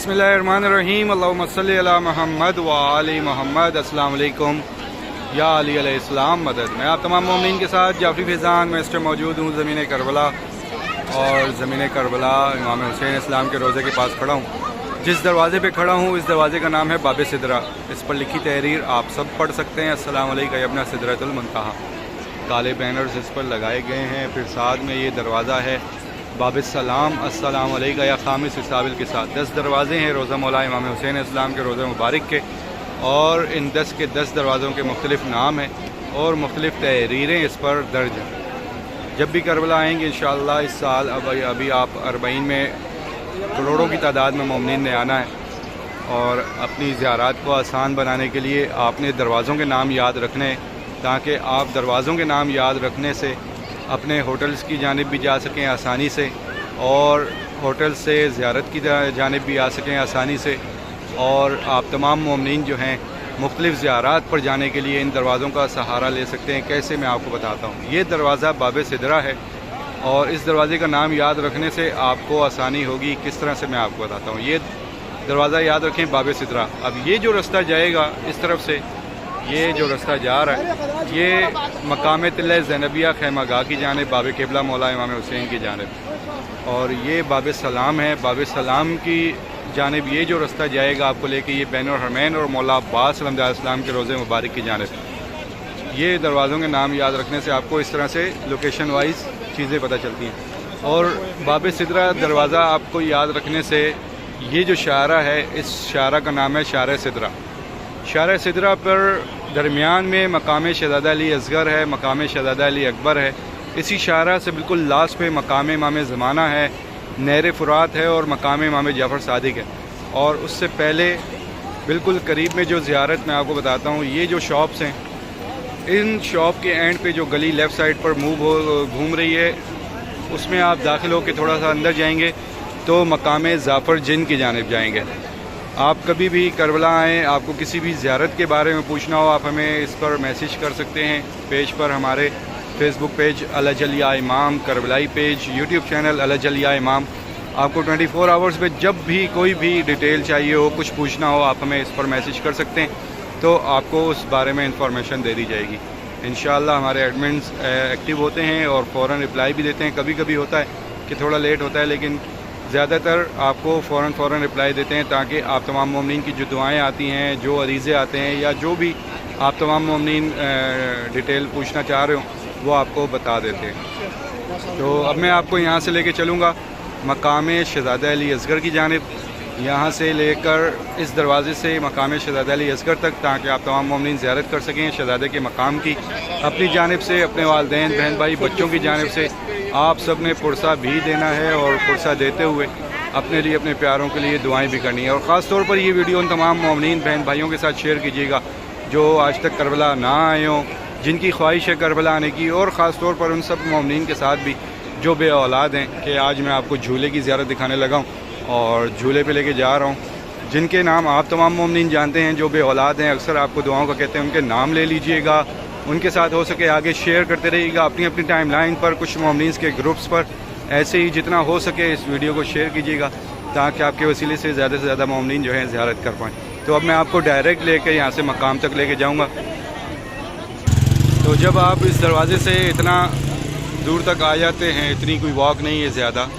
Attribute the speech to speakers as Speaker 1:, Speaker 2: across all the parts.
Speaker 1: बिस्मिल्लाहिर्रहमानिर्रहीम अल्लाहुम्मा सल्ली अला मोहम्मद व आलि मोहम्मद। अस्सलाम वालेकुम या अली अलैहिस्सलाम मदद। मैं आप तमाम मोमिनीन के साथ जाफरी फैज़ान में इस टाइम मौजूद हूँ ज़मीन करबला, और ज़मीन करबला इमाम हुसैन इस्लाम के रोज़े के पास खड़ा हूँ। जिस दरवाज़े पे खड़ा हूँ इस दरवाज़े का नाम है बाब सिदरा। इस पर लिखी तहरीर आप सब पढ़ सकते हैं, अस्सलाम अलैका या इब्ना सिदरतुल मुंतहा। काले बैनर्स इस पर लगाए गए हैं। फिर साथ में ये दरवाज़ा है बाब सलाम, अस्सलाम अलैका या खामिस इसाबिल के साथ। 10 दरवाज़े हैं रोज़ा मौला इमाम हुसैन इस्लाम के रोज़ा मुबारक के, और इन 10 के 10 दरवाज़ों के मुख्तलिफ़ नाम हैं और मुख्तलिफ़ तहरीरें इस पर दर्ज हैं। जब भी करबला आएंगे इंशाअल्लाह इस साल, अभी आप 40 में करोड़ों की तादाद में मोमिनीन ने आना है, और अपनी ज़ियारत को आसान बनाने के लिए आपने दरवाज़ों के नाम याद रखने, ताकि आप दरवाज़ों के नाम याद रखने से अपने होटल्स की जानिब भी जा सकें आसानी से, और होटल से ज़ियारत की जानिब भी आ सकें आसानी से। और आप तमाम मोमिनीन जो हैं मुख्तलिफ़ ज़ियारत पर जाने के लिए इन दरवाज़ों का सहारा ले सकते हैं। कैसे, मैं आपको बताता हूँ। ये दरवाज़ा बाब सिदरा है, और इस दरवाज़े का नाम याद रखने से आपको आसानी होगी। किस तरह से, मैं आपको बताता हूँ। ये दरवाज़ा याद रखें बाब सिदरा। अब ये जो रास्ता जाएगा इस तरफ से, ये जो रास्ता जा रहा है ये मकाम तिल्ला ज़ैनबिया खैमागाह की जानिब बाब क़िबला मौला इमाम हुसैन की जानिब, और ये बाब सलाम है। बाब सलाम की जानिब ये जो रास्ता जाएगा आपको लेके, ये बैनुल हरमैन और मौला अब्बास अलैहिस्सलाम के रोज़े मुबारक की जानिब। ये दरवाज़ों के नाम याद रखने से आपको इस तरह से लोकेशन वाइज चीज़ें पता चलती हैं। और बाब सिदरा दरवाज़ा आपको याद रखने से, ये जो शारा है इस शारा का नाम है शारा सिदरा। शारा सिदरा पर दरमियान में मकाम शहज़ादा अली असगर है, मकाम शहज़ादा अली अकबर है। इसी शारा से बिल्कुल लास्ट पे मकाम इमाम ज़माना है, नहर फ़ुरात है, और मकाम इमाम जाफ़र सादिक है। और उससे पहले बिल्कुल करीब में जो ज़ियारत मैं आपको बताता हूँ, ये जो शॉप्स हैं, इन शॉप के एंड पे जो गली लेफ़्ट साइड पर घूम रही है, उसमें आप दाखिल होकर थोड़ा सा अंदर जाएंगे तो मकाम जाफ़र जिन की जानिब जाएंगे। आप कभी भी करबला आएँ, आपको किसी भी ज़ियारत के बारे में पूछना हो, आप हमें इस पर मैसेज कर सकते हैं। पेज पर हमारे फेसबुक पेज अलजलिया इमाम, करबलाई पेज, यूट्यूब चैनल अलजलिया इमाम। आपको 24 आवर्स में जब भी कोई भी डिटेल चाहिए हो, कुछ पूछना हो, आप हमें इस पर मैसेज कर सकते हैं, तो आपको उस बारे में इंफॉर्मेशन दे दी जाएगी। इंशाअल्लाह हमारे एडमिन्स एक्टिव होते हैं और फ़ौरन रिप्लाई भी देते हैं। कभी कभी होता है कि थोड़ा लेट होता है, लेकिन ज़्यादातर आपको फ़ौरन रिप्लाई देते हैं, ताकि आप तमाम मोमिनीन की जो दुआएं आती हैं, जो अरीज़े आते हैं, या जो भी आप तमाम मोमिनीन डिटेल पूछना चाह रहे हो, वो आपको बता देते हैं। तो अब मैं आपको यहाँ से लेके चलूँगा मकाम शहज़ादा अली असगर की जानिब, यहाँ से लेकर इस दरवाज़े से मकाम शहज़ादा अली असगर तक, ताकि आप तमाम मोमिनीन ज़ियारत कर सकें शहज़ादे के मकाम की, अपनी जानिब से, अपने वालिदैन, बहन भाई, बच्चों की जानिब से। आप सब ने पुरसा भी देना है, और पुरसा देते हुए अपने लिए, अपने प्यारों के लिए दुआएं भी करनी है। और ख़ास तौर पर ये वीडियो उन तमाम मोमिनीन बहन भाइयों के साथ शेयर कीजिएगा जो आज तक करबला ना आए हों, जिनकी ख्वाहिश है करबला आने की, और ख़ास तौर पर उन सब मोमिनीन के साथ भी जो बे औलाद हैं, कि आज मैं आपको झूले की ज़ियारत दिखाने लगा हूँ और झूले पे लेके जा रहा हूँ, जिनके नाम आप तमाम मोमिनीन जानते हैं, जो बे औलाद हैं, अक्सर आपको दुआओं का कहते हैं, उनके नाम ले लीजिएगा, उनके साथ हो सके आगे शेयर करते रहिएगा अपनी अपनी टाइम लाइन पर, कुछ मोमिनीन के ग्रुप्स पर। ऐसे ही जितना हो सके इस वीडियो को शेयर कीजिएगा, ताकि आपके वसीले से ज़्यादा मोमिनीन जो हैं ज़ियारत कर पाएँ। तो अब मैं आपको डायरेक्ट लेकर यहाँ से मकाम तक लेके जाऊँगा। तो जब आप इस दरवाज़े से इतना दूर तक आ जाते हैं, इतनी कोई वॉक नहीं है ज़्यादा,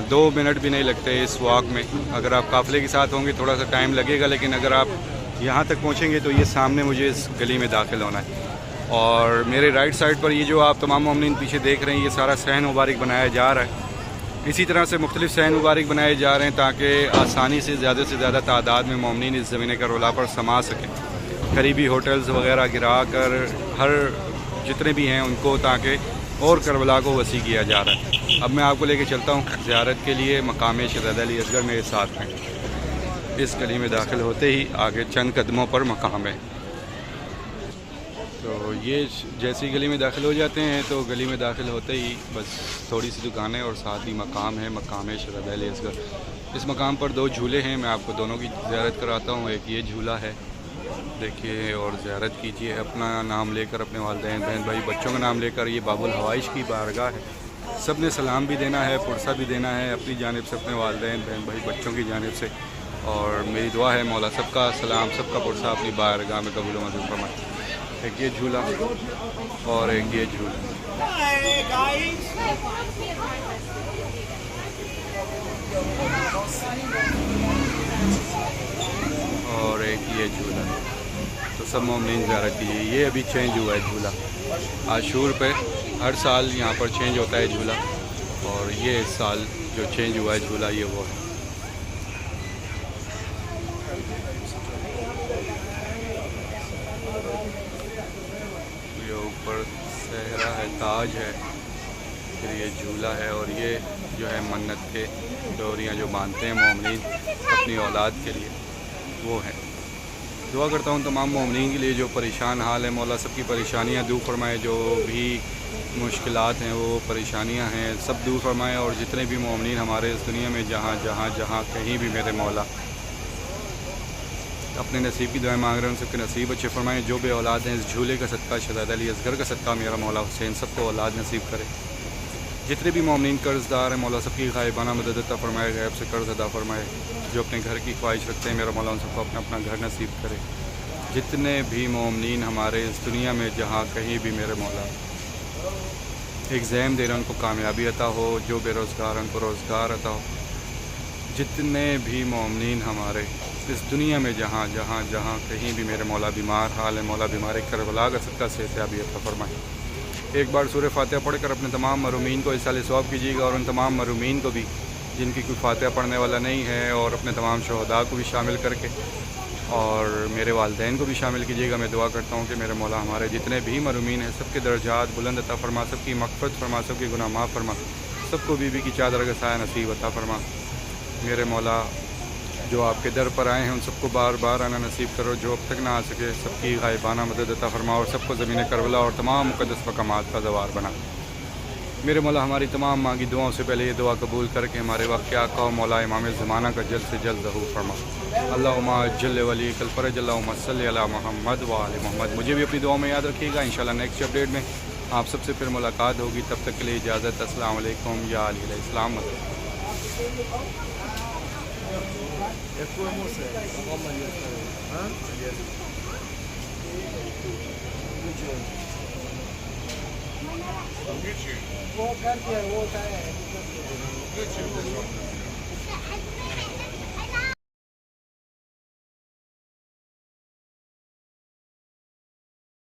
Speaker 1: 2 मिनट भी नहीं लगते इस वॉक में। अगर आप काफ़िले के साथ होंगे थोड़ा सा टाइम लगेगा, लेकिन अगर आप यहाँ तक पहुँचेंगे तो ये सामने मुझे इस गली में दाखिल होना है। और मेरे राइट साइड पर ये जो आप तमाम मोमिनीन पीछे देख रहे हैं, ये सारा सहन मुबारक बनाया जा रहा है। इसी तरह से मुख्तलिफ़ सहन मुबारक बनाए जा रहे हैं, ताकि आसानी से ज़्यादा तादाद में मोमिनीन इस ज़मीन करबला पर समा सकें। करीबी होटल्स वगैरह गिरा कर हर जितने भी हैं उनको, ताकि और करबला को वसी किया जा रहा है। अब मैं आपको लेके चलता हूँ ज़ियारत के लिए मकाम शहज़ादा अली असगर मेरे साथ हैं। इस गली में दाखिल होते ही आगे चंद कदमों पर मकाम है। तो ये जैसी गली में दाखिल हो जाते हैं, तो गली में दाखिल होते ही बस थोड़ी सी दुकानें और साथ ही मकाम है, मकाम शहज़ादा अली असगर। इस मकाम पर 2 झूले हैं, मैं आपको दोनों की ज़ियारत कराता हूँ। एक ये झूला है, देखिए, और ज़ियारत कीजिए अपना नाम लेकर, अपने वालिदैन, बहन भाई, बच्चों का नाम लेकर। ये बाबुल हवाइश की बारगाह है, سب نے سلام بھی دینا ہے، پرسہ بھی دینا ہے اپنی جانب سے، اپنے والدین بہن بھائی بچوں کی جانب سے، اور میری دعا ہے مولا سب کا سلام سب کا پرسہ اپنی بارگاہ میں قبول و منظور فرمائے۔ ایک یہ جھولا اور ایک یہ جھولا، اور ایک یہ جھولا، تو سب مومنین زیارت کیجیے۔ یہ ابھی چینج ہوا ہے جھولا، عاشور پہ ہر سال یہاں پر چینج ہوتا ہے جھولا، اور یہ اس سال جو چینج ہوا ہے جھولا یہ وہ ہے۔ یہ اوپر صحرا ہے، تاج ہے، پھر یہ جھولا ہے، اور یہ جو ہے منت کے ڈوریاں جو باندھتے ہیں مومنین اپنی اولاد کے لیے وہ ہیں۔ دعا کرتا ہوں تمام مومنین کے لیے جو پریشان حال ہے، مولا سب کی پریشانیاں دور فرمائے، جو بھی مشکلات ہیں وہ پریشانیاں ہیں سب دور فرمائے، اور جتنے بھی مومنین ہمارے اس دنیا میں جہاں کہیں بھی میرے مولا اپنے نصیب کی دعائیں مانگ رہے ہیں ان سب کے نصیب اچھے فرمائیں۔ جو بے اولاد ہیں اس جھولے کا صدقہ، شہزادہ علی اصغر کا صدقہ میرا مولا حسین سب کو اولاد نصیب کرے۔ جتنے بھی مومنین قرض دار ہیں مولا سب کی غائبانہ مدد عطا فرمائے، غیب سے قرض ادا فرمائے۔ جو اپنے گھر کی خواہش رکھتے ہیں میرا مولا ان سب کو اپنا اپنا گھر نصیب کرے۔ جتنے بھی مومنین ہمارے اس دنیا میں جہاں کہیں بھی میرے مولا ایگزام دے رہے ہیں ان کو کامیابی عطا ہو، جو بے روزگار ہیں ان کو روزگار عطا ہو۔ جتنے بھی مومنین ہمارے اس دنیا میں جہاں کہیں بھی میرے مولا بیمار حال ہے، مولا بیمار کربلا کا صدقہ صحتیابی عطا فرمائے۔ ایک بار سورہ فاتحہ پڑھ کر اپنے تمام مرحومین کو اصالِ ثواب کیجیے گا، اور ان تمام مرحومین کو بھی جن کی کوئی فاتحہ پڑھنے والا نہیں ہے، اور اپنے تمام شہداء کو بھی شامل کر کے، اور میرے والدین کو بھی شامل کیجیے گا۔ میں دعا کرتا ہوں کہ میرے مولا ہمارے جتنے بھی مرحومین ہیں سب کے درجات بلند عطا فرما، سب کی مغفرت فرما، سب کے گناہ معاف فرما، سب کو بیوی کی چادر کا سایہ نصیب عطا فرما۔ میرے مولا جو آپ کے در پر آئے ہیں ان سب کو بار بار آنا نصیب کرو، جو اب تک نہ آ سکے سب کی غائبانہ مدد عطا فرما، اور سب کو زمین کربلا اور تمام مقدس مقامات کا زوار بنا۔ میرے مولا ہماری تمام مانگی دعاؤں سے پہلے یہ دعا قبول کر کے ہمارے وقت کے آقا و مولا امام زمانہ کا جلد سے جلد ظہور فرما۔ اللہم جل ولی کل فرج، اللہم صلی علی محمد و آل محمد۔ مجھے بھی اپنی دعاؤں میں یاد رکھیے گا، انشاءاللہ نیکسٹ اپڈیٹ میں آپ سب سے پھر ملاقات ہوگی، تب تک کے لیے اجازت، السلام علیکم یا علیہ السلام مدد۔
Speaker 2: وہ کر کے وہ